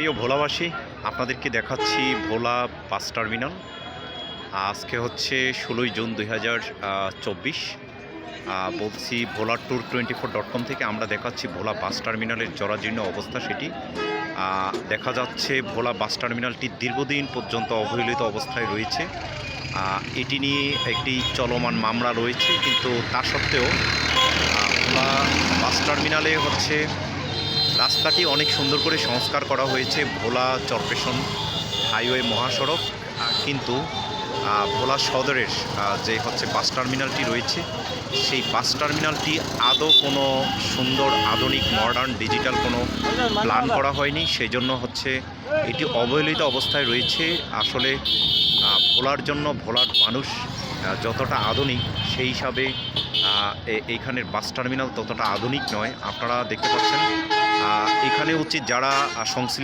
প্রিয় ভোলাবাসী, আপনাদেরকে দেখাচ্ছি ভোলা বাস টার্মিনাল। আজকে হচ্ছে 16ই জুন 2024। বলছি ভোলা ট্যুর 24.com থেকে আমরা দেখাচ্ছি ভোলা বাস টার্মিনালের জরাজীর্ণ অবস্থা। সেটি দেখা যাচ্ছে ভোলা বাস টার্মিনালটি দীর্ঘদিন পর্যন্ত অবহেলিত অবস্থায় রয়েছে। এটি নিয়ে একটি চলমান মামলা রয়েছে, কিন্তু তা সত্ত্বেও ভোলা বাস টার্মিনালে হচ্ছে রাস্তাটি অনেক সুন্দর করে সংস্কার করা হয়েছে। ভোলা চরপেশন হাইওয়ে মহাসড়ক, কিন্তু ভোলা সদরের যে হচ্ছে বাস টার্মিনালটি রয়েছে, সেই বাস টার্মিনালটি আদৌ কোনো সুন্দর আধুনিক মডার্ন ডিজিটাল কোনো প্ল্যান করা হয়নি। সেই জন্য হচ্ছে এটি অবহেলিত অবস্থায় রয়েছে। আসলে ভোলার জন্য ভোলার মানুষ যতটা আধুনিক, সেই হিসাবে এইখানের বাস টার্মিনাল ততটা আধুনিক নয়। আপনারা দেখতে পাচ্ছেন এখানে উচিত যারা সংশ্লিষ্ট